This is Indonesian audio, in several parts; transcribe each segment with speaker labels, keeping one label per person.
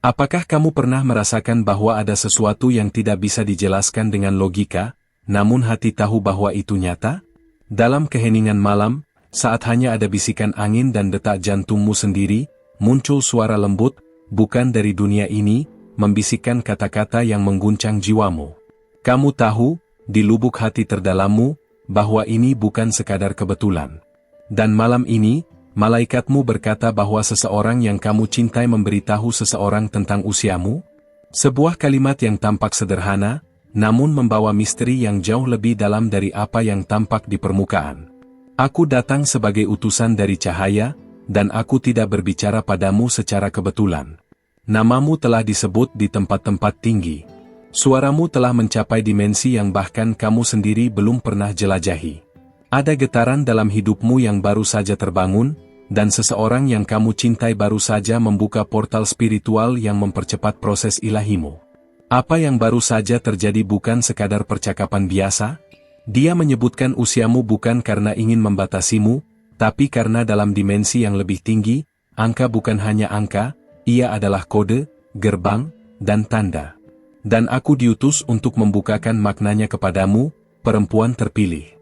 Speaker 1: Apakah kamu pernah merasakan bahwa ada sesuatu yang tidak bisa dijelaskan dengan logika, namun hati tahu bahwa itu nyata? Dalam keheningan malam, saat hanya ada bisikan angin dan detak jantungmu sendiri, muncul suara lembut, bukan dari dunia ini, membisikkan kata-kata yang mengguncang jiwamu. Kamu tahu, di lubuk hati terdalammu, bahwa ini bukan sekadar kebetulan. Dan malam ini, malaikatmu berkata bahwa seseorang yang kamu cintai memberitahu seseorang tentang usiamu? Sebuah kalimat yang tampak sederhana, namun membawa misteri yang jauh lebih dalam dari apa yang tampak di permukaan. Aku datang sebagai utusan dari cahaya, dan aku tidak berbicara padamu secara kebetulan. Namamu telah disebut di tempat-tempat tinggi. Suaramu telah mencapai dimensi yang bahkan kamu sendiri belum pernah jelajahi. Ada getaran dalam hidupmu yang baru saja terbangun, dan seseorang yang kamu cintai baru saja membuka portal spiritual yang mempercepat proses ilahimu. Apa yang baru saja terjadi bukan sekadar percakapan biasa? Dia menyebutkan usiamu bukan karena ingin membatasimu, tapi karena dalam dimensi yang lebih tinggi, angka bukan hanya angka, ia adalah kode, gerbang, dan tanda. Dan aku diutus untuk membukakan maknanya kepadamu, perempuan terpilih.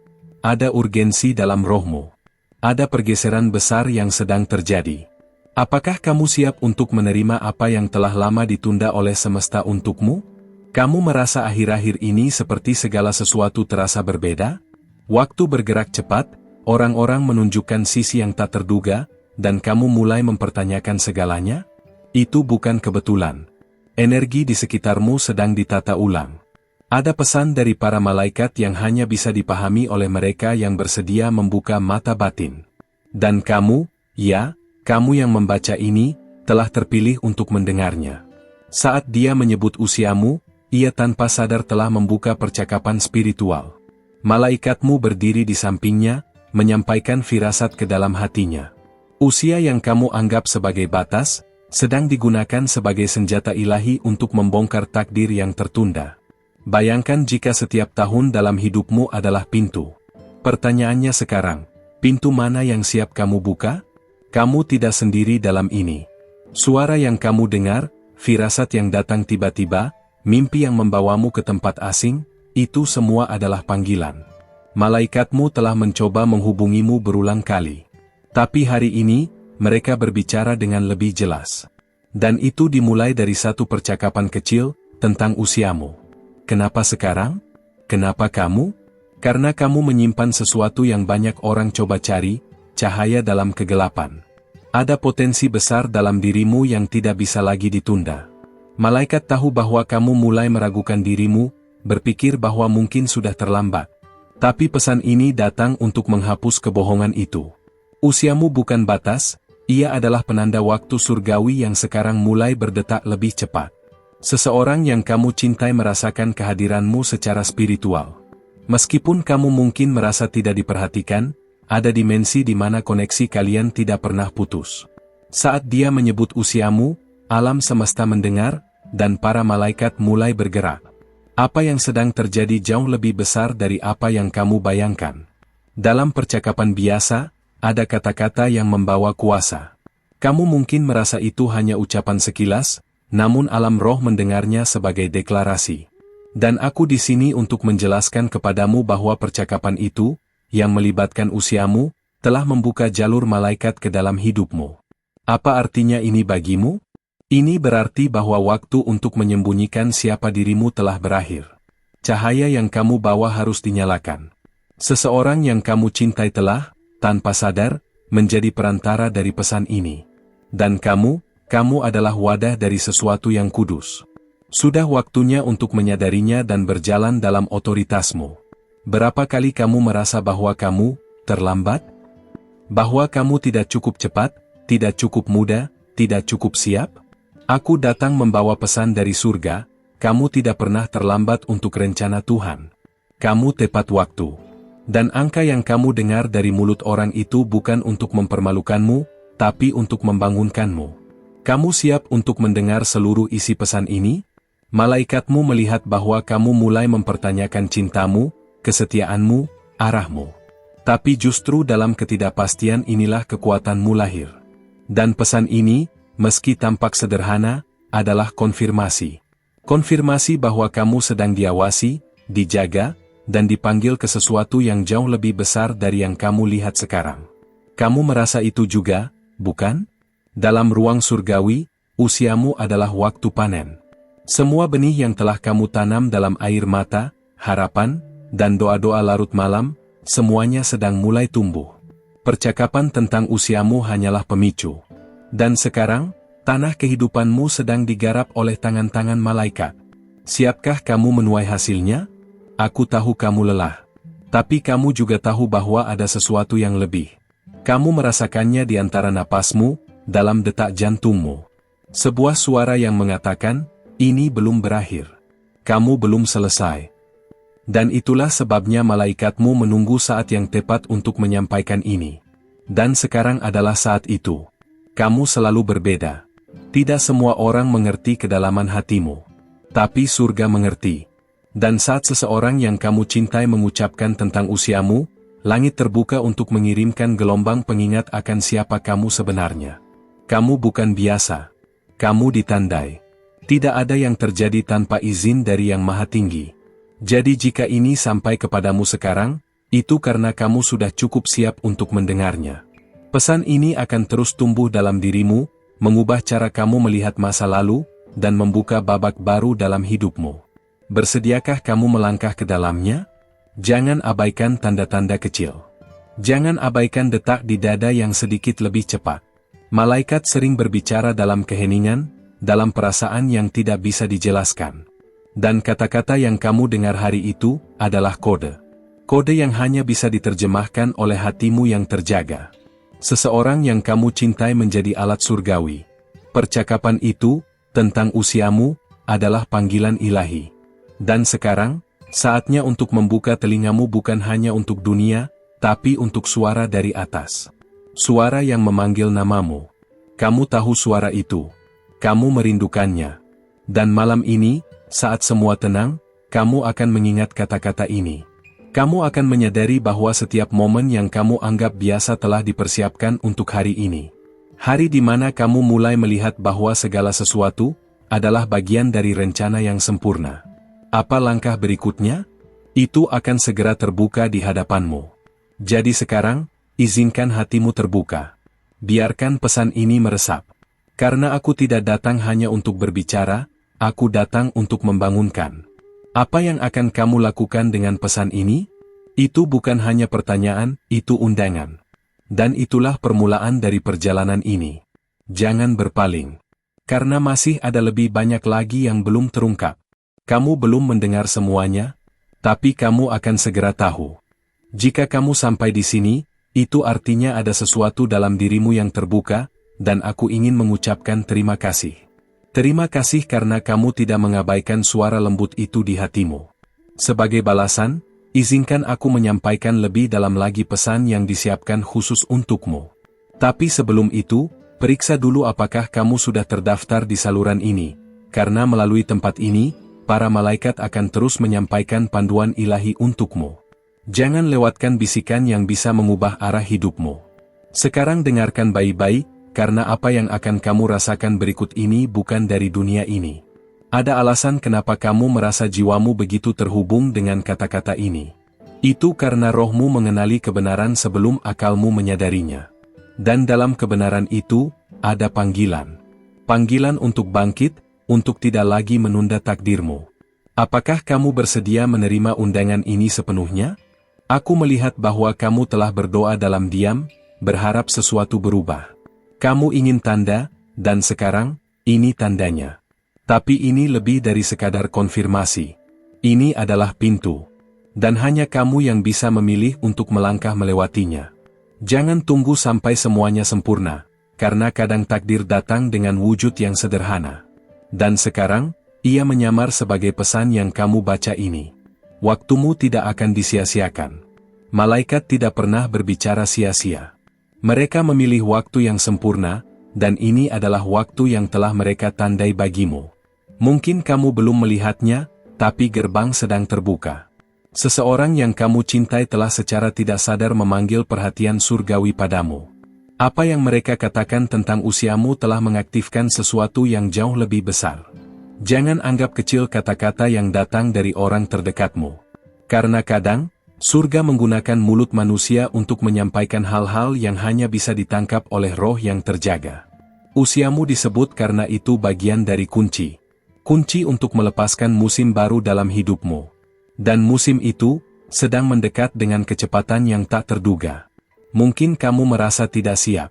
Speaker 1: Ada urgensi dalam rohmu. Ada pergeseran besar yang sedang terjadi. Apakah kamu siap untuk menerima apa yang telah lama ditunda oleh semesta untukmu? Kamu merasa akhir-akhir ini seperti segala sesuatu terasa berbeda? Waktu bergerak cepat, orang-orang menunjukkan sisi yang tak terduga, dan kamu mulai mempertanyakan segalanya? Itu bukan kebetulan. Energi di sekitarmu sedang ditata ulang. Ada pesan dari para malaikat yang hanya bisa dipahami oleh mereka yang bersedia membuka mata batin. Dan kamu, ya, kamu yang membaca ini, telah terpilih untuk mendengarnya. Saat dia menyebut usiamu, ia tanpa sadar telah membuka percakapan spiritual. Malaikatmu berdiri di sampingnya, menyampaikan firasat ke dalam hatinya. Usia yang kamu anggap sebagai batas, sedang digunakan sebagai senjata ilahi untuk membongkar takdir yang tertunda. Bayangkan jika setiap tahun dalam hidupmu adalah pintu. Pertanyaannya sekarang, pintu mana yang siap kamu buka? Kamu tidak sendiri dalam ini. Suara yang kamu dengar, firasat yang datang tiba-tiba, mimpi yang membawamu ke tempat asing, itu semua adalah panggilan. Malaikatmu telah mencoba menghubungimu berulang kali. Tapi hari ini, mereka berbicara dengan lebih jelas. Dan itu dimulai dari satu percakapan kecil, tentang usiamu. Kenapa sekarang? Kenapa kamu? Karena kamu menyimpan sesuatu yang banyak orang coba cari, cahaya dalam kegelapan. Ada potensi besar dalam dirimu yang tidak bisa lagi ditunda. Malaikat tahu bahwa kamu mulai meragukan dirimu, berpikir bahwa mungkin sudah terlambat. Tapi pesan ini datang untuk menghapus kebohongan itu. Usiamu bukan batas, ia adalah penanda waktu surgawi yang sekarang mulai berdetak lebih cepat. Seseorang yang kamu cintai merasakan kehadiranmu secara spiritual. Meskipun kamu mungkin merasa tidak diperhatikan, ada dimensi di mana koneksi kalian tidak pernah putus. Saat dia menyebut usiamu, alam semesta mendengar, dan para malaikat mulai bergerak. Apa yang sedang terjadi jauh lebih besar dari apa yang kamu bayangkan. Dalam percakapan biasa, ada kata-kata yang membawa kuasa. Kamu mungkin merasa itu hanya ucapan sekilas, namun alam roh mendengarnya sebagai deklarasi. Dan aku di sini untuk menjelaskan kepadamu bahwa percakapan itu, yang melibatkan usiamu, telah membuka jalur malaikat ke dalam hidupmu. Apa artinya ini bagimu? Ini berarti bahwa waktu untuk menyembunyikan siapa dirimu telah berakhir. Cahaya yang kamu bawa harus dinyalakan. Seseorang yang kamu cintai telah, tanpa sadar, menjadi perantara dari pesan ini. Dan kamu adalah wadah dari sesuatu yang kudus. Sudah waktunya untuk menyadarinya dan berjalan dalam otoritasmu. Berapa kali kamu merasa bahwa kamu terlambat? Bahwa kamu tidak cukup cepat, tidak cukup muda, tidak cukup siap? Aku datang membawa pesan dari surga, kamu tidak pernah terlambat untuk rencana Tuhan. Kamu tepat waktu. Dan angka yang kamu dengar dari mulut orang itu bukan untuk mempermalukanmu, tapi untuk membangunkanmu. Kamu siap untuk mendengar seluruh isi pesan ini? Malaikatmu melihat bahwa kamu mulai mempertanyakan cintamu, kesetiaanmu, arahmu. Tapi justru dalam ketidakpastian inilah kekuatanmu lahir. Dan pesan ini, meski tampak sederhana, adalah konfirmasi. Konfirmasi bahwa kamu sedang diawasi, dijaga, dan dipanggil ke sesuatu yang jauh lebih besar dari yang kamu lihat sekarang. Kamu merasa itu juga, bukan? Dalam ruang surgawi, usiamu adalah waktu panen. Semua benih yang telah kamu tanam dalam air mata, harapan, dan doa-doa larut malam, semuanya sedang mulai tumbuh. Percakapan tentang usiamu hanyalah pemicu. Dan sekarang, tanah kehidupanmu sedang digarap oleh tangan-tangan malaikat. Siapkah kamu menuai hasilnya? Aku tahu kamu lelah. Tapi kamu juga tahu bahwa ada sesuatu yang lebih. Kamu merasakannya di antara napasmu, dalam detak jantungmu. Sebuah suara yang mengatakan, ini belum berakhir. Kamu belum selesai. Dan itulah sebabnya malaikatmu menunggu saat yang tepat untuk menyampaikan ini. Dan sekarang adalah saat itu. Kamu selalu berbeda. Tidak semua orang mengerti kedalaman hatimu. Tapi surga mengerti. Dan saat seseorang yang kamu cintai mengucapkan tentang usiamu, langit terbuka untuk mengirimkan gelombang pengingat akan siapa kamu sebenarnya. Kamu bukan biasa. Kamu ditandai. Tidak ada yang terjadi tanpa izin dari Yang Maha Tinggi. Jadi jika ini sampai kepadamu sekarang, itu karena kamu sudah cukup siap untuk mendengarnya. Pesan ini akan terus tumbuh dalam dirimu, mengubah cara kamu melihat masa lalu, dan membuka babak baru dalam hidupmu. Bersediakah kamu melangkah ke dalamnya? Jangan abaikan tanda-tanda kecil. Jangan abaikan detak di dada yang sedikit lebih cepat. Malaikat sering berbicara dalam keheningan, dalam perasaan yang tidak bisa dijelaskan. Dan kata-kata yang kamu dengar hari itu, adalah kode. Kode yang hanya bisa diterjemahkan oleh hatimu yang terjaga. Seseorang yang kamu cintai menjadi alat surgawi. Percakapan itu, tentang usiamu, adalah panggilan ilahi. Dan sekarang, saatnya untuk membuka telingamu bukan hanya untuk dunia, tapi untuk suara dari atas. Suara yang memanggil namamu. Kamu tahu suara itu. Kamu merindukannya. Dan malam ini, saat semua tenang, kamu akan mengingat kata-kata ini. Kamu akan menyadari bahwa setiap momen yang kamu anggap biasa telah dipersiapkan untuk hari ini. Hari di mana kamu mulai melihat bahwa segala sesuatu adalah bagian dari rencana yang sempurna. Apa langkah berikutnya? Itu akan segera terbuka di hadapanmu. Jadi sekarang, izinkan hatimu terbuka. Biarkan pesan ini meresap. Karena aku tidak datang hanya untuk berbicara, aku datang untuk membangunkan. Apa yang akan kamu lakukan dengan pesan ini? Itu bukan hanya pertanyaan, itu undangan. Dan itulah permulaan dari perjalanan ini. Jangan berpaling. Karena masih ada lebih banyak lagi yang belum terungkap. Kamu belum mendengar semuanya, tapi kamu akan segera tahu. Jika kamu sampai di sini, itu artinya ada sesuatu dalam dirimu yang terbuka, dan aku ingin mengucapkan terima kasih. Terima kasih karena kamu tidak mengabaikan suara lembut itu di hatimu. Sebagai balasan, izinkan aku menyampaikan lebih dalam lagi pesan yang disiapkan khusus untukmu. Tapi sebelum itu, periksa dulu apakah kamu sudah terdaftar di saluran ini, karena melalui tempat ini, para malaikat akan terus menyampaikan panduan ilahi untukmu. Jangan lewatkan bisikan yang bisa mengubah arah hidupmu. Sekarang dengarkan baik-baik, karena apa yang akan kamu rasakan berikut ini bukan dari dunia ini. Ada alasan kenapa kamu merasa jiwamu begitu terhubung dengan kata-kata ini. Itu karena rohmu mengenali kebenaran sebelum akalmu menyadarinya. Dan dalam kebenaran itu, ada panggilan. Panggilan untuk bangkit, untuk tidak lagi menunda takdirmu. Apakah kamu bersedia menerima undangan ini sepenuhnya? Aku melihat bahwa kamu telah berdoa dalam diam, berharap sesuatu berubah. Kamu ingin tanda, dan sekarang, ini tandanya. Tapi ini lebih dari sekadar konfirmasi. Ini adalah pintu. Dan hanya kamu yang bisa memilih untuk melangkah melewatinya. Jangan tunggu sampai semuanya sempurna, karena kadang takdir datang dengan wujud yang sederhana. Dan sekarang, ia menyamar sebagai pesan yang kamu baca ini. Waktumu tidak akan disia-siakan. Malaikat tidak pernah berbicara sia-sia. Mereka memilih waktu yang sempurna, dan ini adalah waktu yang telah mereka tandai bagimu. Mungkin kamu belum melihatnya, tapi gerbang sedang terbuka. Seseorang yang kamu cintai telah secara tidak sadar memanggil perhatian surgawi padamu. Apa yang mereka katakan tentang usiamu telah mengaktifkan sesuatu yang jauh lebih besar. Jangan anggap kecil kata-kata yang datang dari orang terdekatmu. Karena kadang, surga menggunakan mulut manusia untuk menyampaikan hal-hal yang hanya bisa ditangkap oleh roh yang terjaga. Usiamu disebut karena itu bagian dari kunci. Kunci untuk melepaskan musim baru dalam hidupmu. Dan musim itu sedang mendekat dengan kecepatan yang tak terduga. Mungkin kamu merasa tidak siap.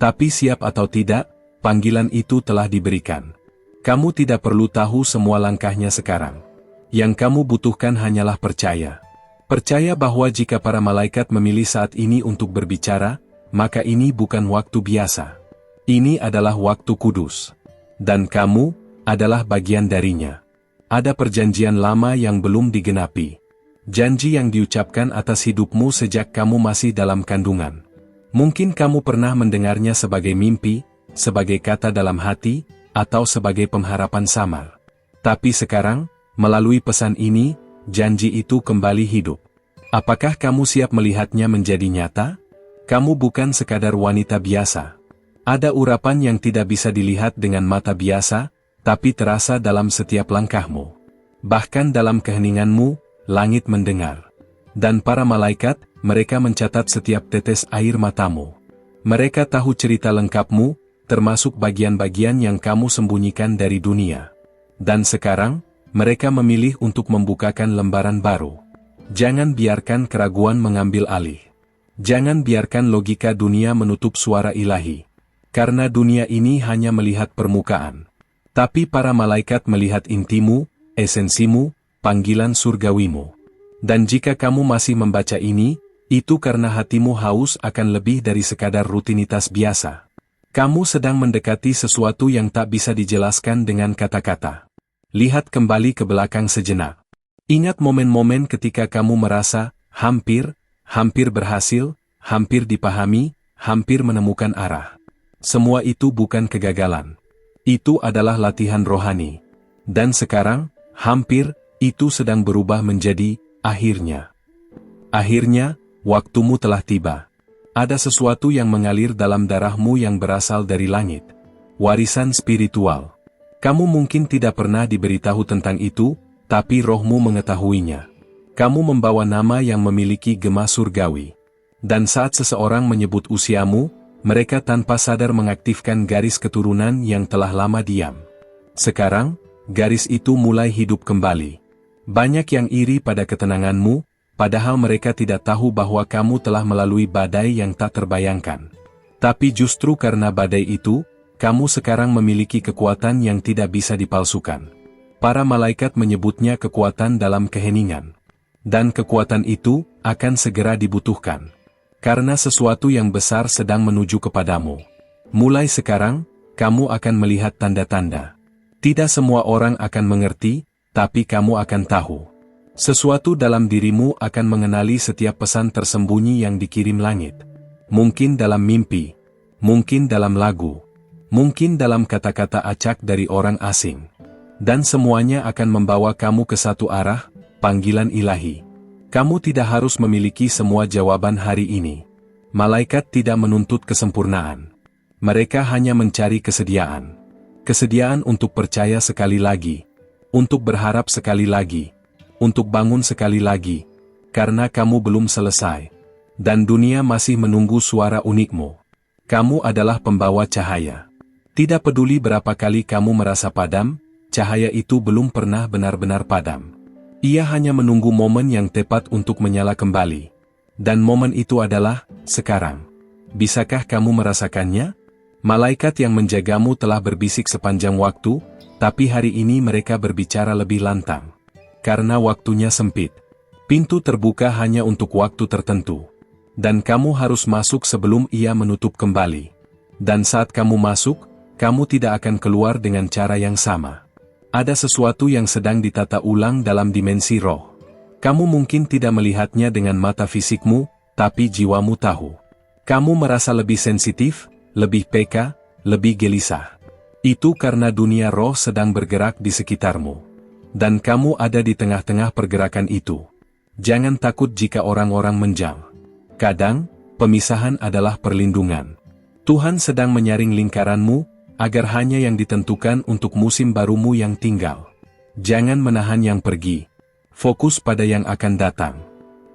Speaker 1: Tapi siap atau tidak, panggilan itu telah diberikan. Kamu tidak perlu tahu semua langkahnya sekarang. Yang kamu butuhkan hanyalah percaya. Percaya bahwa jika para malaikat memilih saat ini untuk berbicara, maka ini bukan waktu biasa. Ini adalah waktu kudus. Dan kamu adalah bagian darinya. Ada perjanjian lama yang belum digenapi. Janji yang diucapkan atas hidupmu sejak kamu masih dalam kandungan. Mungkin kamu pernah mendengarnya sebagai mimpi, sebagai kata dalam hati, atau sebagai pengharapan samar. Tapi sekarang, melalui pesan ini, janji itu kembali hidup. Apakah kamu siap melihatnya menjadi nyata? Kamu bukan sekadar wanita biasa. Ada urapan yang tidak bisa dilihat dengan mata biasa, tapi terasa dalam setiap langkahmu. Bahkan dalam keheninganmu, langit mendengar. Dan para malaikat, mereka mencatat setiap tetes air matamu. Mereka tahu cerita lengkapmu, termasuk bagian-bagian yang kamu sembunyikan dari dunia. Dan sekarang, mereka memilih untuk membukakan lembaran baru. Jangan biarkan keraguan mengambil alih. Jangan biarkan logika dunia menutup suara ilahi. Karena dunia ini hanya melihat permukaan. Tapi para malaikat melihat intimu, esensimu, panggilan surgawimu. Dan jika kamu masih membaca ini, itu karena hatimu haus akan lebih dari sekadar rutinitas biasa. Kamu sedang mendekati sesuatu yang tak bisa dijelaskan dengan kata-kata. Lihat kembali ke belakang sejenak. Ingat momen-momen ketika kamu merasa, hampir berhasil, hampir dipahami, hampir menemukan arah. Semua itu bukan kegagalan. Itu adalah latihan rohani. Dan sekarang, hampir, itu sedang berubah menjadi, akhirnya. Akhirnya, waktumu telah tiba. Ada sesuatu yang mengalir dalam darahmu yang berasal dari langit. Warisan spiritual. Kamu mungkin tidak pernah diberitahu tentang itu, tapi rohmu mengetahuinya. Kamu membawa nama yang memiliki gema surgawi. Dan saat seseorang menyebut usiamu, mereka tanpa sadar mengaktifkan garis keturunan yang telah lama diam. Sekarang, garis itu mulai hidup kembali. Banyak yang iri pada ketenanganmu, padahal mereka tidak tahu bahwa kamu telah melalui badai yang tak terbayangkan. Tapi justru karena badai itu, kamu sekarang memiliki kekuatan yang tidak bisa dipalsukan. Para malaikat menyebutnya kekuatan dalam keheningan. Dan kekuatan itu akan segera dibutuhkan. Karena sesuatu yang besar sedang menuju kepadamu. Mulai sekarang, kamu akan melihat tanda-tanda. Tidak semua orang akan mengerti, tapi kamu akan tahu. Sesuatu dalam dirimu akan mengenali setiap pesan tersembunyi yang dikirim langit. Mungkin dalam mimpi, mungkin dalam lagu, mungkin dalam kata-kata acak dari orang asing. Dan semuanya akan membawa kamu ke satu arah, panggilan ilahi. Kamu tidak harus memiliki semua jawaban hari ini. Malaikat tidak menuntut kesempurnaan. Mereka hanya mencari kesediaan. Kesediaan untuk percaya sekali lagi. Untuk berharap sekali lagi. Untuk bangun sekali lagi. Karena kamu belum selesai. Dan dunia masih menunggu suara unikmu. Kamu adalah pembawa cahaya. Tidak peduli berapa kali kamu merasa padam, cahaya itu belum pernah benar-benar padam. Ia hanya menunggu momen yang tepat untuk menyala kembali. Dan momen itu adalah, sekarang. Bisakah kamu merasakannya? Malaikat yang menjagamu telah berbisik sepanjang waktu, tapi hari ini mereka berbicara lebih lantang. Karena waktunya sempit. Pintu terbuka hanya untuk waktu tertentu. Dan kamu harus masuk sebelum ia menutup kembali. Dan saat kamu masuk, kamu tidak akan keluar dengan cara yang sama. Ada sesuatu yang sedang ditata ulang dalam dimensi roh. Kamu mungkin tidak melihatnya dengan mata fisikmu, tapi jiwamu tahu. Kamu merasa lebih sensitif, lebih peka, lebih gelisah. Itu karena dunia roh sedang bergerak di sekitarmu. Dan kamu ada di tengah-tengah pergerakan itu. Jangan takut jika orang-orang menjauh. Kadang, pemisahan adalah perlindungan. Tuhan sedang menyaring lingkaranmu, agar hanya yang ditentukan untuk musim barumu yang tinggal. Jangan menahan yang pergi. Fokus pada yang akan datang.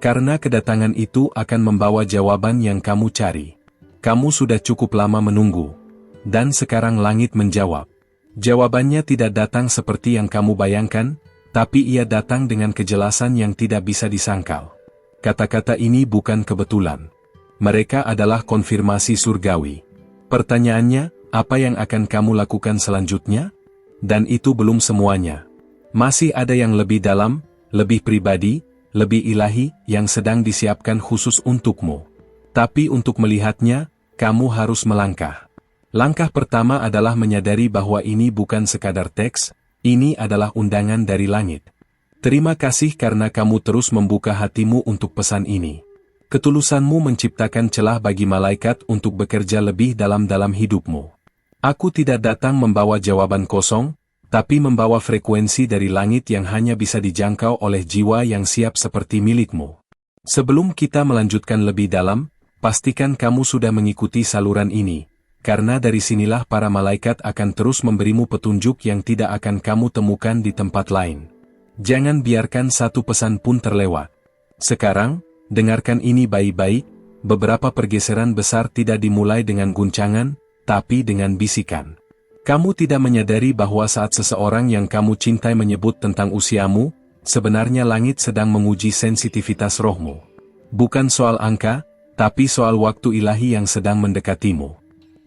Speaker 1: Karena kedatangan itu akan membawa jawaban yang kamu cari. Kamu sudah cukup lama menunggu. Dan sekarang langit menjawab. Jawabannya tidak datang seperti yang kamu bayangkan, tapi ia datang dengan kejelasan yang tidak bisa disangkal. Kata-kata ini bukan kebetulan. Mereka adalah konfirmasi surgawi. Pertanyaannya, apa yang akan kamu lakukan selanjutnya? Dan itu belum semuanya. Masih ada yang lebih dalam, lebih pribadi, lebih ilahi, yang sedang disiapkan khusus untukmu. Tapi untuk melihatnya, kamu harus melangkah. Langkah pertama adalah menyadari bahwa ini bukan sekadar teks, ini adalah undangan dari langit. Terima kasih karena kamu terus membuka hatimu untuk pesan ini. Ketulusanmu menciptakan celah bagi malaikat untuk bekerja lebih dalam hidupmu. Aku tidak datang membawa jawaban kosong, tapi membawa frekuensi dari langit yang hanya bisa dijangkau oleh jiwa yang siap seperti milikmu. Sebelum kita melanjutkan lebih dalam, pastikan kamu sudah mengikuti saluran ini, karena dari sinilah para malaikat akan terus memberimu petunjuk yang tidak akan kamu temukan di tempat lain. Jangan biarkan satu pesan pun terlewat. Sekarang, dengarkan ini baik-baik, beberapa pergeseran besar tidak dimulai dengan guncangan, tapi dengan bisikan. Kamu tidak menyadari bahwa saat seseorang yang kamu cintai menyebut tentang usiamu, sebenarnya langit sedang menguji sensitivitas rohmu. Bukan soal angka, tapi soal waktu ilahi yang sedang mendekatimu.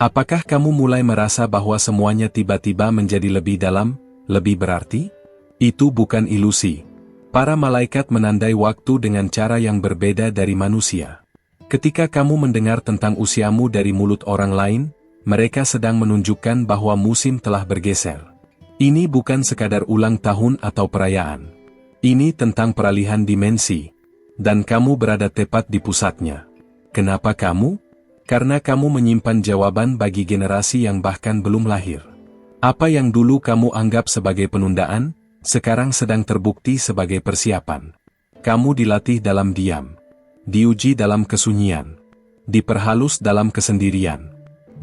Speaker 1: Apakah kamu mulai merasa bahwa semuanya tiba-tiba menjadi lebih dalam, lebih berarti? Itu bukan ilusi. Para malaikat menandai waktu dengan cara yang berbeda dari manusia. Ketika kamu mendengar tentang usiamu dari mulut orang lain, mereka sedang menunjukkan bahwa musim telah bergeser. Ini bukan sekadar ulang tahun atau perayaan. Ini tentang peralihan dimensi. Dan kamu berada tepat di pusatnya. Kenapa kamu? Karena kamu menyimpan jawaban bagi generasi yang bahkan belum lahir. Apa yang dulu kamu anggap sebagai penundaan, sekarang sedang terbukti sebagai persiapan. Kamu dilatih dalam diam, diuji dalam kesunyian, diperhalus dalam kesendirian.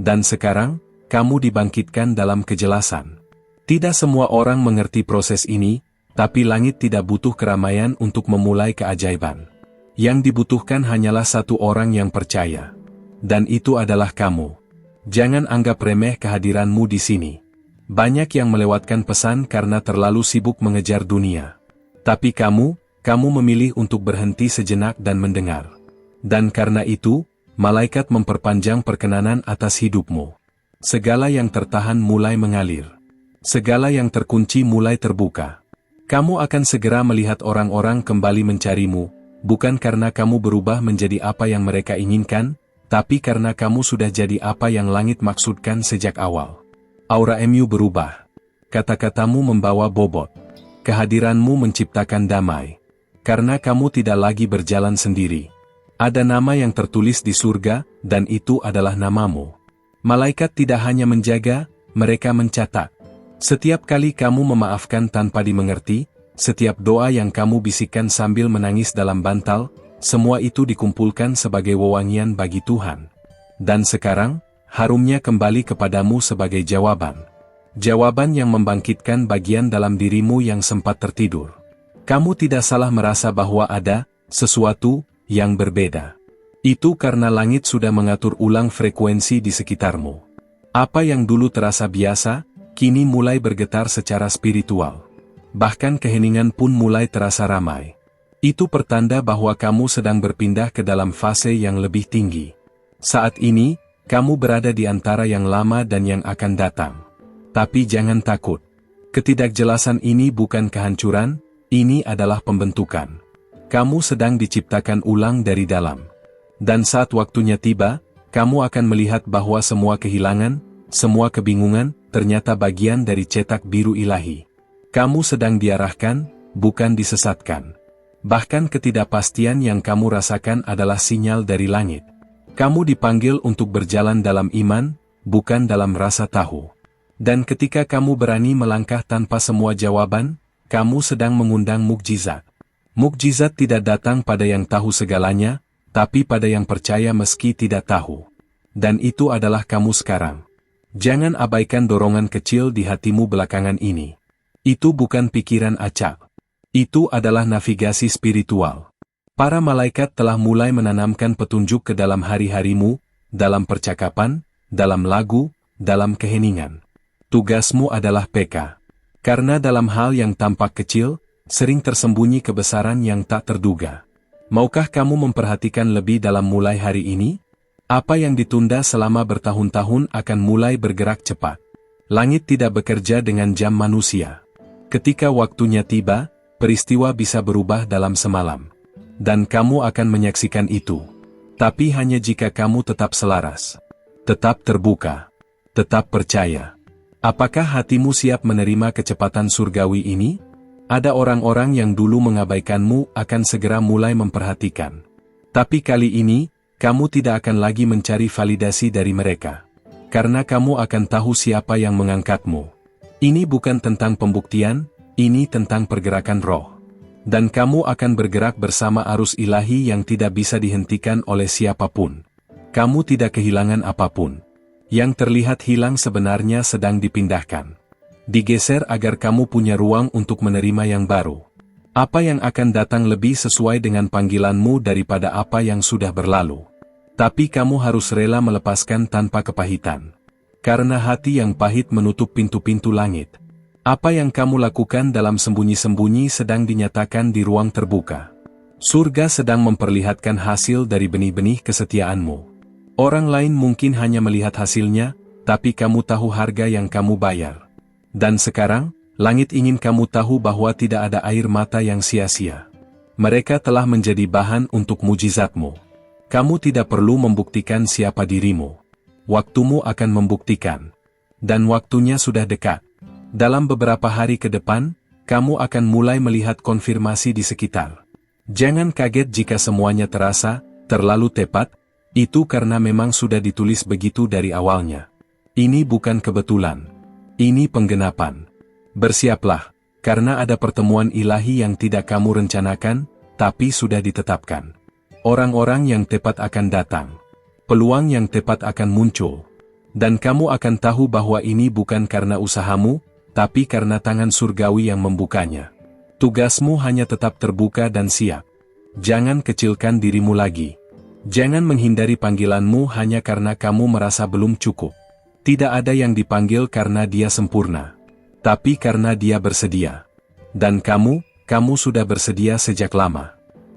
Speaker 1: Dan sekarang, kamu dibangkitkan dalam kejelasan. Tidak semua orang mengerti proses ini, tapi langit tidak butuh keramaian untuk memulai keajaiban. Yang dibutuhkan hanyalah satu orang yang percaya. Dan itu adalah kamu. Jangan anggap remeh kehadiranmu di sini. Banyak yang melewatkan pesan karena terlalu sibuk mengejar dunia. Tapi kamu memilih untuk berhenti sejenak dan mendengar. Dan karena itu, malaikat memperpanjang perkenanan atas hidupmu. Segala yang tertahan mulai mengalir. Segala yang terkunci mulai terbuka. Kamu akan segera melihat orang-orang kembali mencarimu, bukan karena kamu berubah menjadi apa yang mereka inginkan, tapi karena kamu sudah jadi apa yang langit maksudkan sejak awal. Auramu berubah. Kata-katamu membawa bobot. Kehadiranmu menciptakan damai. Karena kamu tidak lagi berjalan sendiri. Ada nama yang tertulis di surga, dan itu adalah namamu. Malaikat tidak hanya menjaga, mereka mencatat. Setiap kali kamu memaafkan tanpa dimengerti, setiap doa yang kamu bisikkan sambil menangis dalam bantal, semua itu dikumpulkan sebagai wewangian bagi Tuhan. Dan sekarang, harumnya kembali kepadamu sebagai jawaban. Jawaban yang membangkitkan bagian dalam dirimu yang sempat tertidur. Kamu tidak salah merasa bahwa ada sesuatu yang berbeda. Itu karena langit sudah mengatur ulang frekuensi di sekitarmu. Apa yang dulu terasa biasa, kini mulai bergetar secara spiritual. Bahkan keheningan pun mulai terasa ramai. Itu pertanda bahwa kamu sedang berpindah ke dalam fase yang lebih tinggi. Saat ini, kamu berada di antara yang lama dan yang akan datang. Tapi jangan takut. Ketidakjelasan ini bukan kehancuran, ini adalah pembentukan. Kamu sedang diciptakan ulang dari dalam. Dan saat waktunya tiba, kamu akan melihat bahwa semua kehilangan, semua kebingungan, ternyata bagian dari cetak biru ilahi. Kamu sedang diarahkan, bukan disesatkan. Bahkan ketidakpastian yang kamu rasakan adalah sinyal dari langit. Kamu dipanggil untuk berjalan dalam iman, bukan dalam rasa tahu. Dan ketika kamu berani melangkah tanpa semua jawaban, kamu sedang mengundang mukjizat. Mukjizat tidak datang pada yang tahu segalanya, tapi pada yang percaya meski tidak tahu. Dan itu adalah kamu sekarang. Jangan abaikan dorongan kecil di hatimu belakangan ini. Itu bukan pikiran acak. Itu adalah navigasi spiritual. Para malaikat telah mulai menanamkan petunjuk ke dalam hari-harimu, dalam percakapan, dalam lagu, dalam keheningan. Tugasmu adalah peka. Karena dalam hal yang tampak kecil, sering tersembunyi kebesaran yang tak terduga. Maukah kamu memperhatikan lebih dalam mulai hari ini? Apa yang ditunda selama bertahun-tahun akan mulai bergerak cepat. Langit tidak bekerja dengan jam manusia. Ketika waktunya tiba, peristiwa bisa berubah dalam semalam. Dan kamu akan menyaksikan itu. Tapi hanya jika kamu tetap selaras. Tetap terbuka. Tetap percaya. Apakah hatimu siap menerima kecepatan surgawi ini? Ada orang-orang yang dulu mengabaikanmu akan segera mulai memperhatikan. Tapi kali ini, kamu tidak akan lagi mencari validasi dari mereka. Karena kamu akan tahu siapa yang mengangkatmu. Ini bukan tentang pembuktian, ini tentang pergerakan roh. Dan kamu akan bergerak bersama arus ilahi yang tidak bisa dihentikan oleh siapapun. Kamu tidak kehilangan apapun. Yang terlihat hilang sebenarnya sedang dipindahkan. Digeser agar kamu punya ruang untuk menerima yang baru. Apa yang akan datang lebih sesuai dengan panggilanmu daripada apa yang sudah berlalu. Tapi kamu harus rela melepaskan tanpa kepahitan. Karena hati yang pahit menutup pintu-pintu langit. Apa yang kamu lakukan dalam sembunyi-sembunyi sedang dinyatakan di ruang terbuka. Surga sedang memperlihatkan hasil dari benih-benih kesetiaanmu. Orang lain mungkin hanya melihat hasilnya, tapi kamu tahu harga yang kamu bayar. Dan sekarang, langit ingin kamu tahu bahwa tidak ada air mata yang sia-sia. Mereka telah menjadi bahan untuk mujizatmu. Kamu tidak perlu membuktikan siapa dirimu. Waktumu akan membuktikan. Dan waktunya sudah dekat. Dalam beberapa hari ke depan, kamu akan mulai melihat konfirmasi di sekitar. Jangan kaget jika semuanya terasa terlalu tepat, itu karena memang sudah ditulis begitu dari awalnya. Ini bukan kebetulan. Ini penggenapan. Bersiaplah, karena ada pertemuan ilahi yang tidak kamu rencanakan, tapi sudah ditetapkan. Orang-orang yang tepat akan datang. Peluang yang tepat akan muncul. Dan kamu akan tahu bahwa ini bukan karena usahamu, tapi karena tangan surgawi yang membukanya. Tugasmu hanya tetap terbuka dan siap. Jangan kecilkan dirimu lagi. Jangan menghindari panggilanmu hanya karena kamu merasa belum cukup. Tidak ada yang dipanggil karena dia sempurna. Tapi karena dia bersedia. Dan kamu sudah bersedia sejak lama.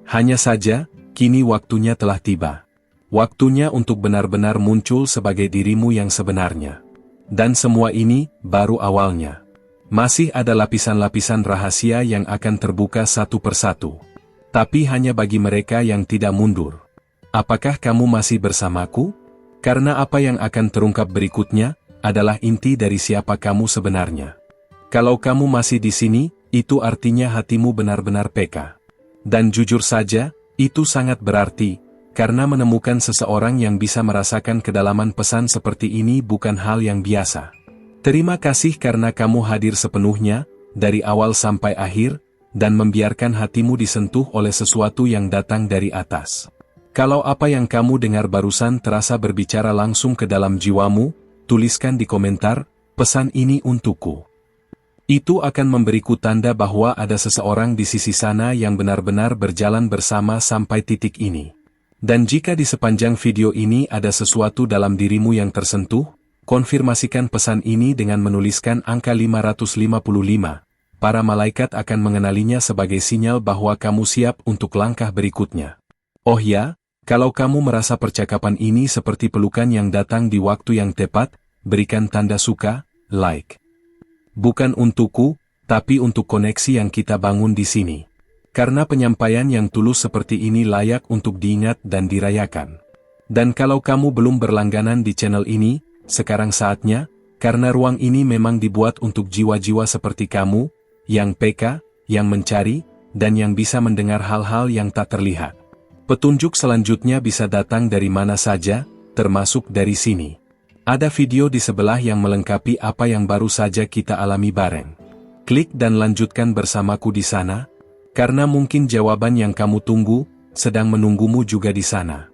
Speaker 1: Hanya saja, kini waktunya telah tiba. Waktunya untuk benar-benar muncul sebagai dirimu yang sebenarnya. Dan semua ini baru awalnya. Masih ada lapisan-lapisan rahasia yang akan terbuka satu persatu. Tapi hanya bagi mereka yang tidak mundur. Apakah kamu masih bersamaku? Karena apa yang akan terungkap berikutnya adalah inti dari siapa kamu sebenarnya. Kalau kamu masih di sini, itu artinya hatimu benar-benar peka. Dan jujur saja, itu sangat berarti, karena menemukan seseorang yang bisa merasakan kedalaman pesan seperti ini bukan hal yang biasa. Terima kasih karena kamu hadir sepenuhnya, dari awal sampai akhir, dan membiarkan hatimu disentuh oleh sesuatu yang datang dari atas. Kalau apa yang kamu dengar barusan terasa berbicara langsung ke dalam jiwamu, tuliskan di komentar, pesan ini untukku. Itu akan memberiku tanda bahwa ada seseorang di sisi sana yang benar-benar berjalan bersama sampai titik ini. Dan jika di sepanjang video ini ada sesuatu dalam dirimu yang tersentuh, konfirmasikan pesan ini dengan menuliskan angka 555. Para malaikat akan mengenalinya sebagai sinyal bahwa kamu siap untuk langkah berikutnya. Oh ya, kalau kamu merasa percakapan ini seperti pelukan yang datang di waktu yang tepat, berikan tanda suka, like. Bukan untukku, tapi untuk koneksi yang kita bangun di sini. Karena penyampaian yang tulus seperti ini layak untuk diingat dan dirayakan. Dan kalau kamu belum berlangganan di channel ini, sekarang saatnya, karena ruang ini memang dibuat untuk jiwa-jiwa seperti kamu, yang peka, yang mencari, dan yang bisa mendengar hal-hal yang tak terlihat. Petunjuk selanjutnya bisa datang dari mana saja, termasuk dari sini. Ada video di sebelah yang melengkapi apa yang baru saja kita alami bareng. Klik dan lanjutkan bersamaku di sana, karena mungkin jawaban yang kamu tunggu, sedang menunggumu juga di sana.